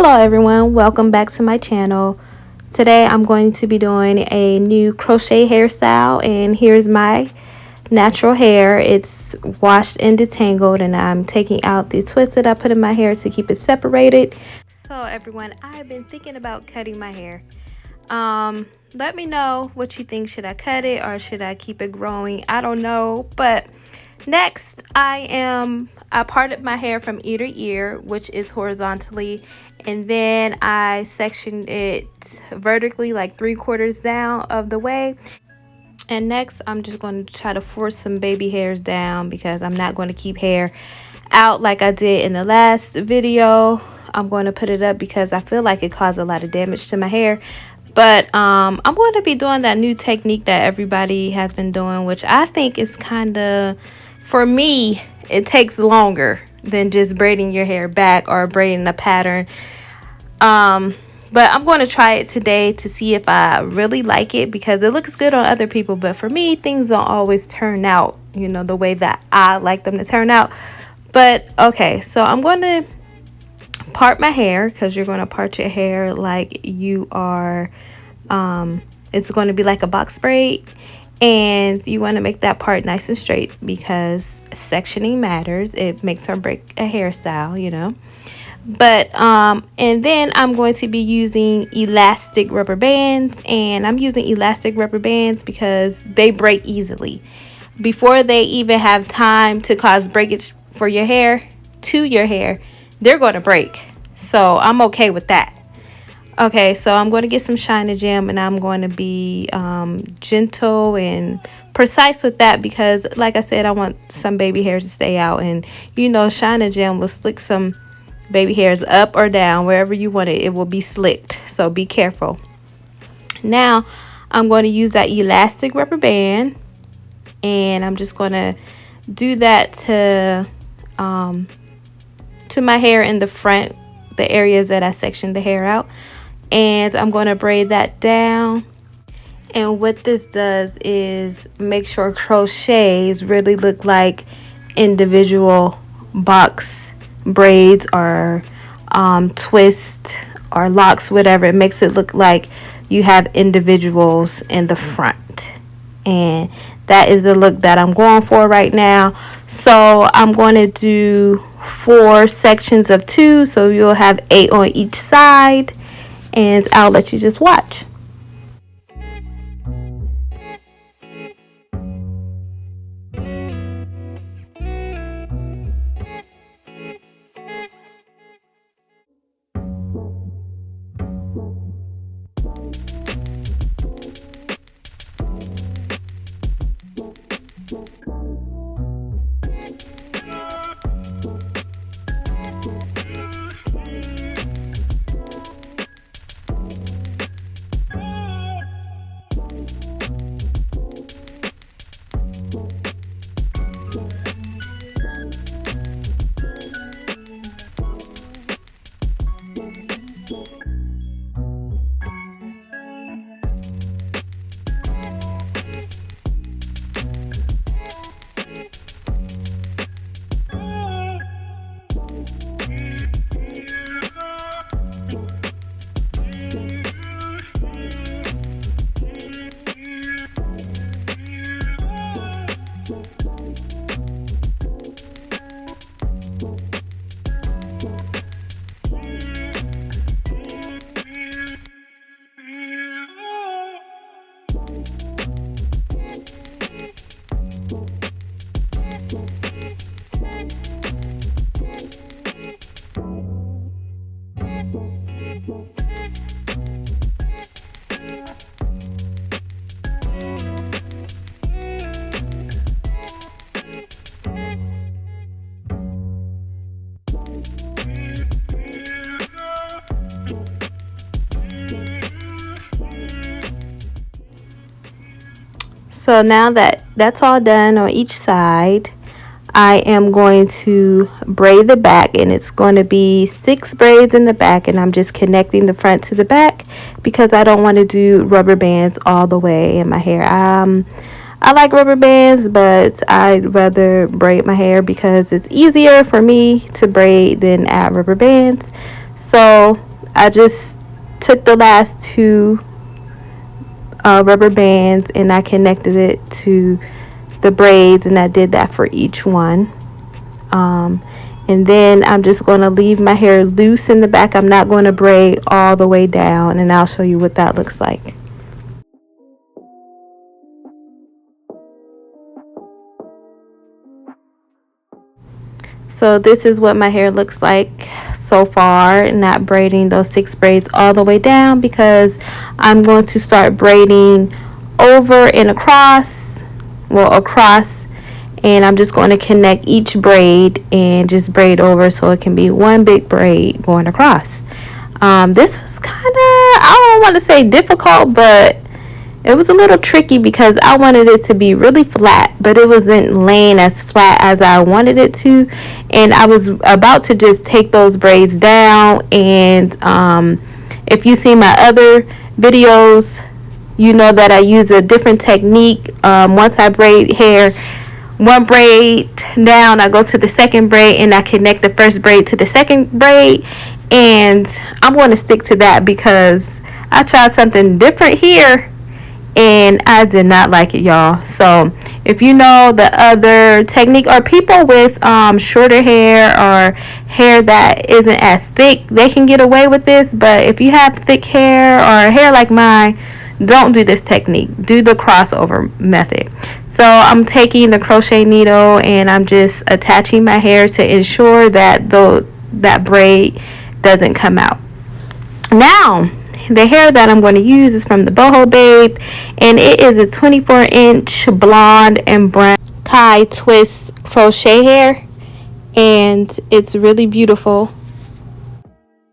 Hello everyone, welcome back to my channel. Today I'm going to be doing a new crochet hairstyle, and here's my natural hair. It's washed and detangled, and I'm taking out the twist that I put in my hair to keep it separated. So everyone, I've been thinking about cutting my hair. Let me know what you think. Should I cut it or should I keep it growing? I don't know. But next, I parted my hair from ear to ear, which is horizontally, and then I sectioned it vertically, like 3/4 down of the way. And next, I'm just going to try to force some baby hairs down because I'm not going to keep hair out like I did in the last video. I'm going to put it up because I feel like it caused a lot of damage to my hair. But I'm going to be doing that new technique that everybody has been doing, which I think is kind of, for me, it takes longer than just braiding your hair back or braiding a pattern. But I'm going to try it today to see if I really like it, because it looks good on other people, but for me, things don't always turn out, you know, the way that I like them to turn out. But okay, so I'm going to part my hair, because you're going to part your hair like you are, it's going to be like a box braid, and you want to make that part nice and straight because sectioning matters. It makes or break a hairstyle, you know. But and then I'm going to be using elastic rubber bands, and I'm using elastic rubber bands because they break easily. Before they even have time to cause breakage for your hair, they're going to break. So I'm okay with that. Okay, so I'm going to get some Shine Gem, and I'm going to be gentle and precise with that because, like I said, I want some baby hairs to stay out. And you know, Shine Gem will slick some baby hairs up or down, wherever you want it, it will be slicked. So be careful. Now I'm going to use that elastic rubber band, and I'm just going to do that to my hair in the front, the areas that I sectioned the hair out, and I'm going to braid that down. And what this does is make sure crochets really look like individual box braids or twist or locks, whatever. It makes it look like you have individuals in the front, and that is the look that I'm going for right now. So I'm going to do 4 sections of 2, so you'll have 8 on each side, and I'll let you just watch. So now that that's all done on each side, I am going to braid the back, and it's going to be 6 braids in the back, and I'm just connecting the front to the back because I don't want to do rubber bands all the way in my hair. I like rubber bands, but I'd rather braid my hair because it's easier for me to braid than add rubber bands. So I just took the last two rubber bands and I connected it to the braids, and I did that for each one. And then I'm just going to leave my hair loose in the back. I'm not going to braid all the way down, and I'll show you what that looks like. So this is what my hair looks like so far, not braiding those 6 braids all the way down, because I'm going to start braiding over and across, and I'm just going to connect each braid and just braid over so it can be one big braid going across. This was kind of, I don't want to say difficult, but it was a little tricky because I wanted it to be really flat, but it wasn't laying as flat as I wanted it to. And I was about to just take those braids down. And if you see my other videos, you know that I use a different technique. Once I braid hair, one braid down, I go to the second braid and I connect the first braid to the second braid. And I'm going to stick to that because I tried something different here and I did not like it, y'all. So if you know the other technique, or people with shorter hair or hair that isn't as thick, they can get away with this. But if you have thick hair or hair like mine, don't do this technique. Do the crossover method. So I'm taking the crochet needle and I'm just attaching my hair to ensure that that braid doesn't come out. Now the hair that I'm going to use is from the Boho Babe, and it is a 24-inch blonde and brown Kai twist crochet hair, and it's really beautiful,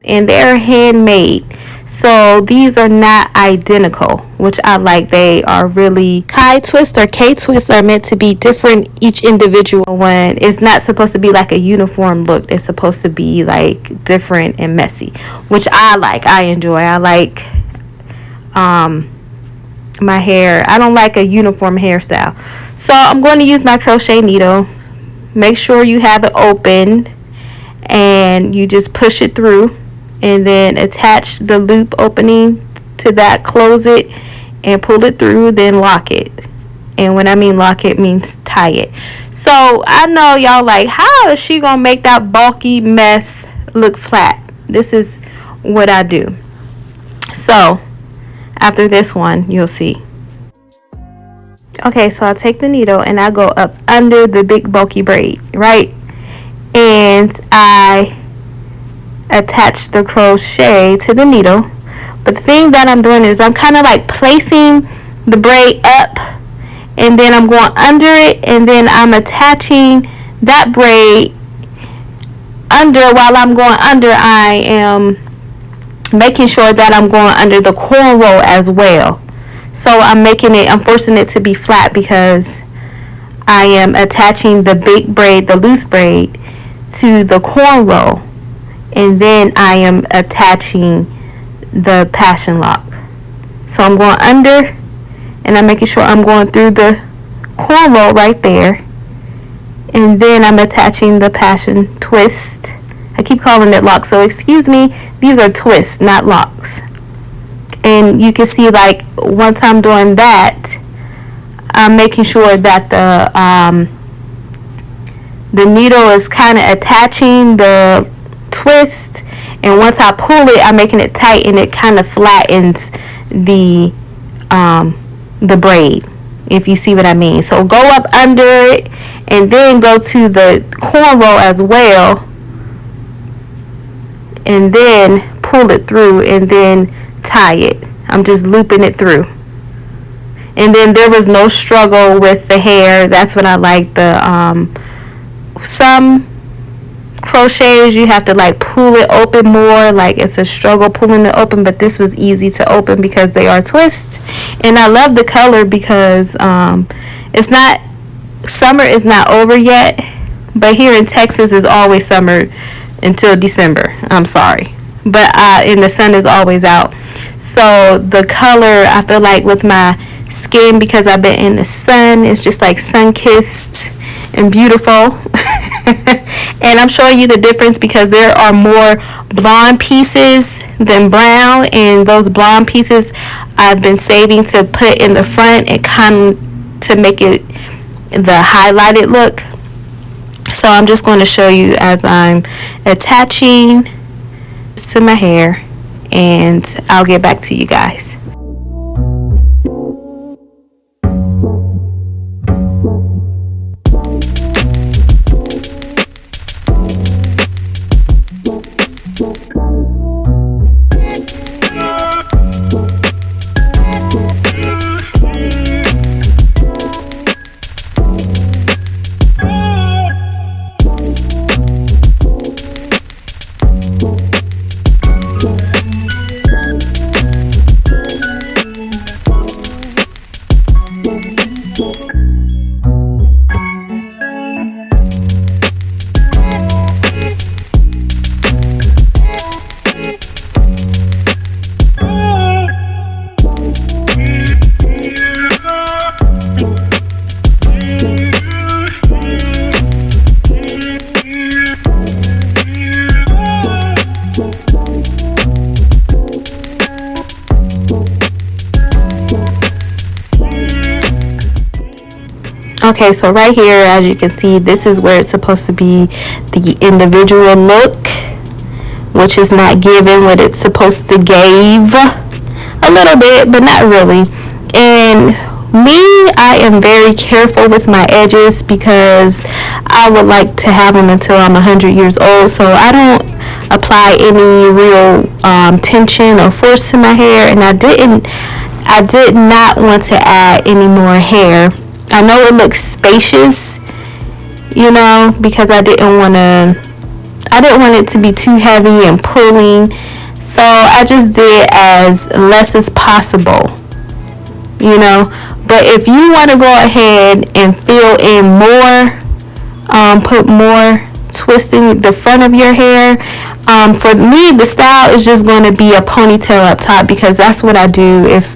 and they're handmade. So these are not identical, which I like. They are really, Kai twist or K twist are meant to be different, each individual one. It's not supposed to be like a uniform look. It's supposed to be like different and messy, which I like. I enjoy. I like my hair. I don't like a uniform hairstyle. So I'm going to use my crochet needle. Make sure you have it open and you just push it through, and then attach the loop opening to that, close it and pull it through, then lock it. And when I mean lock it, means tie it. So I know y'all like, how is she gonna make that bulky mess look flat? This is what I do. So after this one, you'll see. Okay, so I take the needle and I go up under the big bulky braid, right? And I attach the crochet to the needle. But the thing that I'm doing is I'm kind of like placing the braid up, and then I'm going under it, and then I'm attaching that braid under. While I'm going under, I am making sure that I'm going under the cornrow as well. So I'm forcing it to be flat because I am attaching the big braid, the loose braid, to the cornrow, and then I am attaching the passion lock. So I'm going under and I'm making sure I'm going through the cornrow right there, and then I'm attaching the passion twist. I keep calling it lock, so excuse me, these are twists, not locks. And you can see, like, once I'm doing that, I'm making sure that the needle is kind of attaching the twist, and once I pull it, I'm making it tight, and it kind of flattens the braid, if you see what I mean. So go up under it and then go to the cornrow as well, and then pull it through and then tie it. I'm just looping it through, and then there was no struggle with the hair. That's what I like. Some crochets you have to like pull it open more, like it's a struggle pulling it open, but this was easy to open because they are twists. And I love the color because it's not, summer is not over yet, but here in Texas is always summer until December. I'm sorry, but and the sun is always out. So the color, I feel like with my skin, because I've been in the sun, it's just like sun kissed, and beautiful. And I'm showing you the difference because there are more blonde pieces than brown, and those blonde pieces I've been saving to put in the front and kind of to make it the highlighted look. So I'm just going to show you as I'm attaching to my hair, and I'll get back to you guys. Okay, so right here, as you can see, this is where it's supposed to be the individual look, which is not giving what it's supposed to give. A little bit, but not really. And me, I am very careful with my edges because I would like to have them until I'm 100 years old, so I don't apply any real tension or force to my hair, and I did not want to add any more hair. I know it looks spacious, you know, because I didn't want it to be too heavy and pulling, so I just did as less as possible, you know. But if you want to go ahead and fill in more, put more twisting the front of your hair, for me the style is just going to be a ponytail up top, because that's what I do if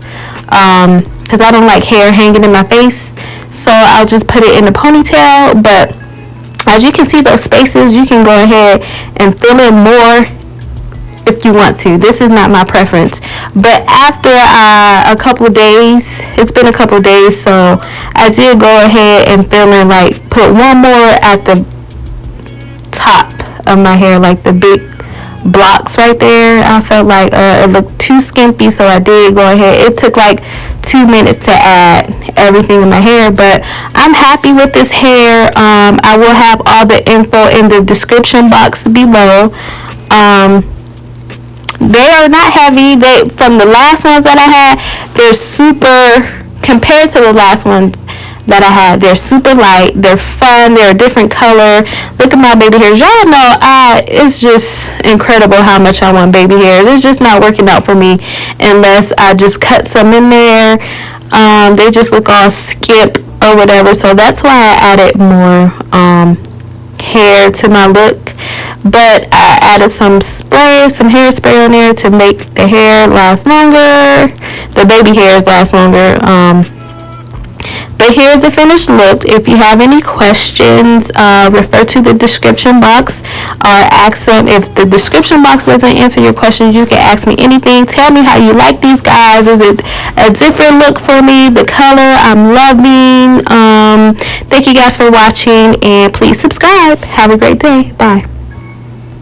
because I don't like hair hanging in my face, so I'll just put it in a ponytail. But as you can see, those spaces, you can go ahead and fill in more if you want to. This is not my preference, but after a couple of days, it's been a couple of days, so I did go ahead and fill in, like, put one more at the top of my hair, like the big blocks right there. I felt like it looked too skimpy, so I did go ahead. It took like 2 minutes to add everything in my hair, but I'm happy with this hair. I will have all the info in the description box below. They are not heavy. From the last ones that I had, they're super, compared to the last ones that I had, they're super light, they're fun, they're a different color. Look at my baby hairs. Y'all know it's just incredible how much I want baby hairs. It's just not working out for me unless I just cut some in there. They just look all skip or whatever, so that's why I added more hair to my look. But I added some hairspray on there to make the hair last longer, the baby hairs last longer. But here's the finished look. If you have any questions, refer to the description box, or ask them. If the description box doesn't answer your questions, you can ask me anything. Tell me how you like these guys. Is it a different look for me? The color I'm loving. Thank you guys for watching, and please subscribe. Have a great day. Bye.